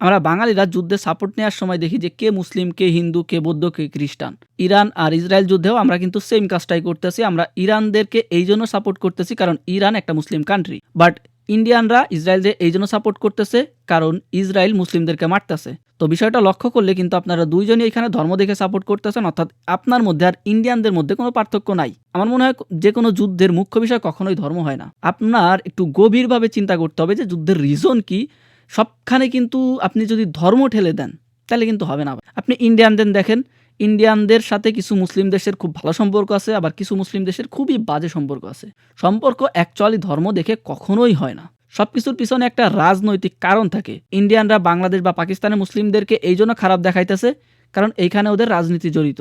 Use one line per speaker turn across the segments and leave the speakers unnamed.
আমরা বাঙালিরা যুদ্ধে সাপোর্ট নেওয়ার সময় দেখি যে কে মুসলিম, কে হিন্দু, কে বৌদ্ধ, কে খ্রিস্টান। ইরান আর ইসরায়েল যুদ্ধেও আমরা কিন্তু সেম কাজটাই করতেছি। আমরা ইরানদেরকে এই জন্য সাপোর্ট করতেছি কারণ ইরান একটা মুসলিম কান্ট্রি। বাট ইন্ডিয়ানরা ইসরায়েলদের এই জন্য সাপোর্ট করতেছে কারণ ইসরায়েল মুসলিমদেরকে মারতেছে। তো বিষয়টা লক্ষ্য করলে কিন্তু আপনারা দুইজনই এখানে ধর্ম দেখে সাপোর্ট করতেছেন, অর্থাৎ আপনার মধ্যে আর ইন্ডিয়ানদের মধ্যে কোনো পার্থক্য নাই। আমার মনে হয় যে কোনো যুদ্ধের মুখ্য বিষয় কখনোই ধর্ম হয় না। আপনার একটু গভীরভাবে চিন্তা করতে হবে যে যুদ্ধের রিজন কি। সবখানে কিন্তু আপনি যদি ধর্ম ঠেলে দেন তাহলে কিন্তু হবে না। আপনি ইন্ডিয়ানদের দেখেন, ইন্ডিয়ানদের সাথে কিছু মুসলিম দেশের খুব ভালো সম্পর্ক আছে, আবার কিছু মুসলিম দেশের খুবই বাজে সম্পর্ক আছে। সম্পর্ক অ্যাকচুয়ালি ধর্ম দেখে কখনোই হয় না। সব কিছুর পিছনে একটা রাজনৈতিক কারণ থাকে। ইন্ডিয়ানরা বাংলাদেশ বা পাকিস্তানের মুসলিমদেরকে এই জন্য খারাপ দেখাইতেছে কারণ এইখানে ওদের রাজনীতি জড়িত।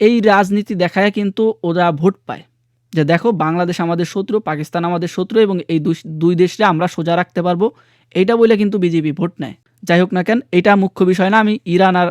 এই রাজনীতি দেখায় কিন্তু ওরা ভোট পায় যে দেখো বাংলাদেশ আমাদের শত্রু, পাকিস্তান আমাদের শত্রু এবং এই দুই দেশে আমরা সোজা রাখতে পারবো, এইটা বলে কিন্তু বিজেপি ভোট নেয়। যাই হোক না কেন, এটা মুখ্য বিষয় না। আমি ইরান আর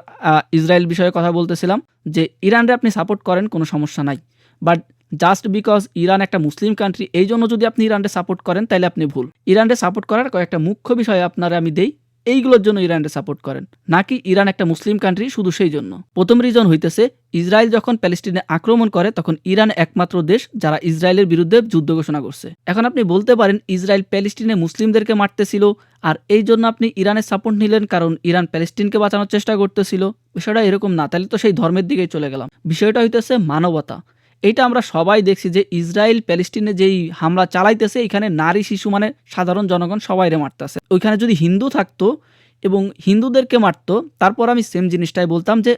ইসরায়েল বিষয়ে কথা বলতেছিলাম যে ইরানরে আপনি সাপোর্ট করেন কোনো সমস্যা নাই, বাট জাস্ট বিকজ ইরান একটা মুসলিম কান্ট্রি এই জন্য যদি আপনি ইরানরে সাপোর্ট করেন তাহলে আপনি ভুল। ইরানরে সাপোর্ট করার কয়েকটা মুখ্য বিষয় আপনারা আমি দেই, এইগুলোর জন্য ইরানরে সাপোর্ট করেন, নাকি ইরান একটা মুসলিম কান্ট্রি শুধু সেই জন্য। প্রথম রিজন হইতেছে ইসরায়েল যখন প্যালেস্টিনে আক্রমণ করে তখন ইরান একমাত্র দেশ যারা ইসরায়েলের বিরুদ্ধে যুদ্ধ ঘোষণা করছে। এখন আপনি বলতে পারেন ইসরায়েল প্যালেস্টিনে মুসলিমদেরকে মারতেছিল আর এই জন্য আপনি ইরানের সাপোর্ট নিলেন কারণ ইরান প্যালেস্টিনকে বাঁচানোর চেষ্টা করতেছিল। বিষয়টা এরকম না, তাহলে তো সেই ধর্মের দিকেই চলে গেলাম। বিষয়টা হইতেছে মানবতা। এইটা আমরা সবাই দেখছি যে ইসরায়েল প্যালেস্টিনে যেই হামলা চালাইতেছে এখানে নারী শিশু মানে সাধারণ জনগণ সবাইরে মারতেছে। ওইখানে যদি হিন্দু থাকতো এবং হিন্দুদেরকে মারতো তারপর আমি সেম জিনিসটাই বলতাম যে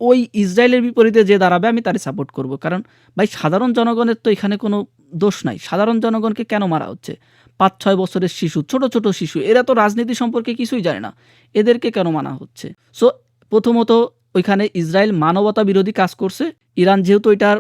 ওই ইসরায়েলের বিপরীতে যে দাঁড়াবে আমি তারে সাপোর্ট করব। কারণ ভাই সাধারণ জনগণের তো এখানে কোনো দোষ নাই। সাধারণ জনগণকে কেন মারা হচ্ছে? 5-6 বছরের শিশু, ছোট ছোট শিশু, এরা তো রাজনীতি সম্পর্কে কিছুই জানে না, এদেরকে কেন মানা হচ্ছে? সো প্রথমত ওইখানে ইসরায়েল মানবতা বিরোধী কাজ করছে। ইরান যেহেতু এটার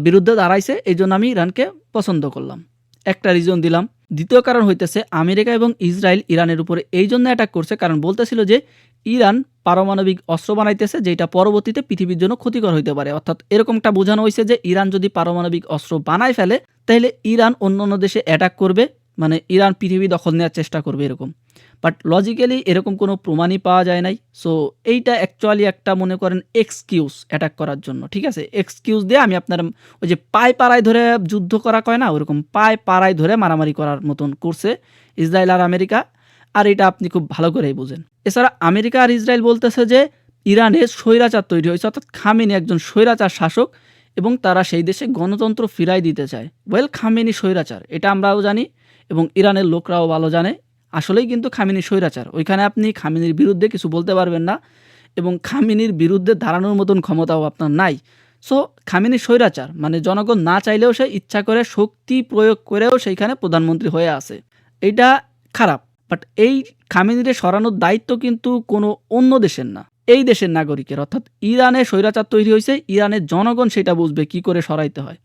বিরুদ্ধে দাঁড়াইছে এই জন্য আমি ইরানকে পছন্দ করলাম, একটা রিজন দিলাম। দ্বিতীয় কারণ হইতেছে আমেরিকা এবং ইসরায়েল ইরানের উপরে এই জন্য অ্যাটাক করছে কারণ বলতেছিল যে ইরান পারমাণবিক অস্ত্র বানাইতেছে যেটা পরবর্তীতে পৃথিবীর জন্য ক্ষতিকর হইতে পারে। অর্থাৎ এরকমটা বোঝানো হয়েছে যে ইরান যদি পারমাণবিক অস্ত্র বানায় ফেলে তাহলে ইরান অন্য অন্য দেশে অ্যাটাক করবে, মানে ইরান পৃথিবী দখল নেওয়ার চেষ্টা করবে এরকম। বাট লজিক্যালি এরকম কোনো প্রমাণই পাওয়া যায় নাই। সো এইটা অ্যাকচুয়ালি একটা মনে করেন এক্সকিউজ অ্যাটাক করার জন্য, ঠিক আছে? এক্সকিউজ দিয়ে আমি আপনার ওই যে পায়ে পাড়ায় ধরে যুদ্ধ করা কয় না, ওরকম পায়ে পাড়ায় ধরে মারামারি করার মতন করছে ইসরায়েল আর আমেরিকা। আর এটা আপনি খুব ভালো করেই বুঝেন। এছাড়া আমেরিকা আর ইসরায়েল বলতেছে যে ইরানে স্বৈরাচার তৈরি হয়েছে, অর্থাৎ খামেনি একজন স্বৈরাচার শাসক এবং তারা সেই দেশে গণতন্ত্র ফিরাই দিতে চায়। ওয়েল, খামেনি স্বৈরাচার এটা আমরাও জানি এবং ইরানের লোকরাও ভালো জানে। আসলেই কিন্তু খামেনি স্বৈরাচার। ওইখানে আপনি খামেনির বিরুদ্ধে কিছু বলতে পারবেন না এবং খামেনির বিরুদ্ধে দাঁড়ানোর মতন ক্ষমতাও আপনার নাই। সো খামেনি স্বৈরাচার, মানে জনগণ না চাইলেও সে ইচ্ছা করে শক্তি প্রয়োগ করেও সেইখানে প্রধানমন্ত্রী হয়ে আছে। এইটা খারাপ। বাট এই খামেনিরে সরানোর দায়িত্ব কিন্তু কোনো অন্য দেশের না, এই দেশের নাগরিকের। অর্থাৎ ইরানে স্বৈরাচার তৈরি হয়েছে, ইরানের জনগণ সেটা বুঝবে কি করে সরাইতে হয়।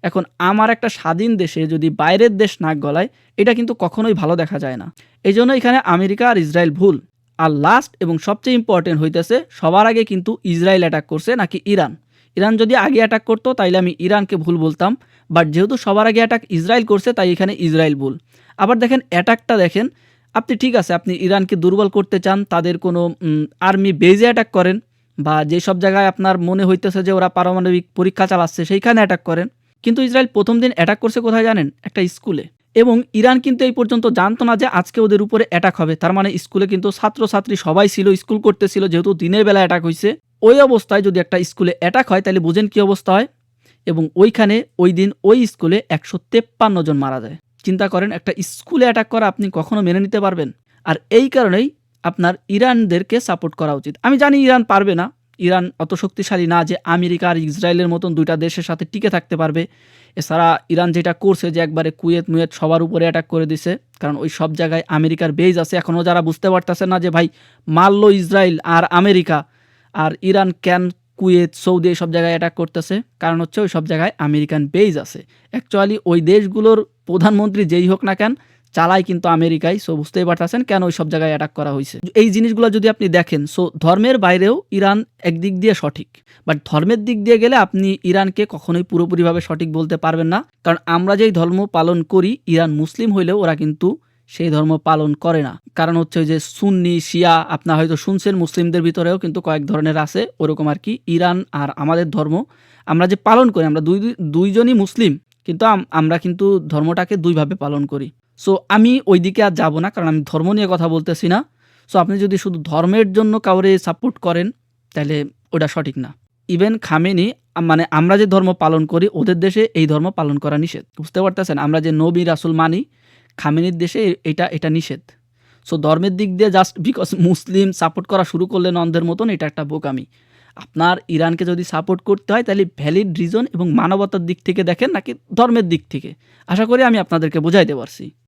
এখন আমার একটা স্বাধীন দেশে যদি বাইরের দেশ নাক গলায়, এটা কিন্তু কখনোই ভালো দেখা যায় না। এই জন্য এখানে আমেরিকা আর ইসরায়েল ভুল। আর লাস্ট এবং সবচেয়ে ইম্পর্টেন্ট হইতেছে সবার আগে কিন্তু ইসরায়েল অ্যাটাক করছে নাকি ইরান। ইরান যদি আগে অ্যাটাক করতো তাইলে আমি ইরানকে ভুল বলতাম, বাট যেহেতু সবার আগে অ্যাটাক ইসরায়েল করছে তাই এখানে ইসরায়েল ভুল। আবার দেখেন অ্যাটাকটা দেখেন, আপনি ঠিক আছে আপনি ইরানকে দুর্বল করতে চান, তাদের কোনো আর্মি বেজে অ্যাটাক করেন বা যেসব জায়গায় আপনার মনে হইতেছে যে ওরা পারমাণবিক পরীক্ষা চালাচ্ছে সেইখানে অ্যাটাক করেন। কিন্তু ইসরায়েল প্রথম দিন অ্যাটাক করছে কোথায় জানেন? একটা স্কুলে। এবং ইরান কিন্তু এই পর্যন্ত জানতো না যে আজকে ওদের উপরে অ্যাটাক হবে। তার মানে স্কুলে কিন্তু ছাত্রছাত্রী সবাই ছিল, স্কুল করতেছিল, যেহেতু দিনের বেলা অ্যাটাক হয়েছে। ওই অবস্থায় যদি একটা স্কুলে অ্যাটাক হয় তাহলে বুঝেন কী অবস্থা হয়। এবং ওইখানে ওই দিন ওই স্কুলে 153 জন মারা যায়। চিন্তা করেন, একটা স্কুলে অ্যাটাক করা আপনি কখনো মেনে নিতে পারবেন? আর এই কারণেই আপনার ইরানদেরকে সাপোর্ট করা উচিত। আমি জানি ইরান পারবে না, ইরান অত শক্তিশালী না যে আমেরিকা আর ইসরায়েলের মতন দুইটা দেশের সাথে টিকে থাকতে পারবে। এছাড়া ইরান যেটা করছে যে একবারে কুয়েত মুয়েত সবার উপরে অ্যাটাক করে দিছে, কারণ ওই সব জায়গায় আমেরিকার বেজ আছে। এখনও যারা বুঝতে পারতেছে না যে ভাই মারলো ইসরায়েল আর আমেরিকা, আর ইরান কেন কুয়েত সৌদি সব জায়গায় অ্যাটাক করতেছে, কারণ হচ্ছে ওই সব জায়গায় আমেরিকান বেজ আছে। অ্যাকচুয়ালি ওই দেশগুলোর প্রধানমন্ত্রী যেই হোক না কেন চালায় কিন্তু আমেরিকায়। সো বুঝতেই পারতেছেন কেন ওই সব জায়গায় অ্যাটাক করা হয়েছে। এই জিনিসগুলো যদি আপনি দেখেন, সো ধর্মের বাইরেও ইরান একদিক দিয়ে সঠিক, বাট ধর্মের দিক দিয়ে গেলে আপনি ইরানকে কখনোই পুরোপুরিভাবে সঠিক বলতে পারবেন না। কারণ আমরা যেই ধর্ম পালন করি, ইরান মুসলিম হইলেও ওরা কিন্তু সেই ধর্ম পালন করে না। কারণ হচ্ছে ওই যে সুন্নি, শিয়া আপনারা হয়তো শুনছেন মুসলিমদের ভিতরেও কিন্তু কয়েক ধরনের আছে ওরকম আরকি। ইরান আর আমাদের ধর্ম আমরা যে পালন করি আমরা দুইজনই মুসলিম কিন্তু আমরা কিন্তু ধর্মটাকে ২ ভাবে পালন করি। সো আমি ওইদিকে আর যাব না কারণ আমি ধর্ম নিয়ে কথা বলতেছি না। সো আপনি যদি শুধু ধর্মের জন্য কাউরে সাপোর্ট করেন তাইলে ওটা সঠিক না। ইভেন খামেনি মানে আমরা যে ধর্ম পালন করি ওদের দেশে এই ধর্ম পালন করা নিষেধ। বুঝতে পারতেছেন? আমরা যে নবী রাসূল মানি খামেনির দেশে এটা নিষেধ। সো ধর্মের দিক দিয়ে জাস্ট বিকজ মুসলিম সাপোর্ট করা শুরু করলেন অন্ধের মতন এটা একটা বোকামি। আপনার ইরানকে যদি সাপোর্ট করতে হয় তাহলে ভ্যালিড রিজন এবং মানবতার দিক থেকে দেখেন নাকি ধর্মের দিক থেকে। আশা করি আমি আপনাদেরকে বুঝাইতে পারছি।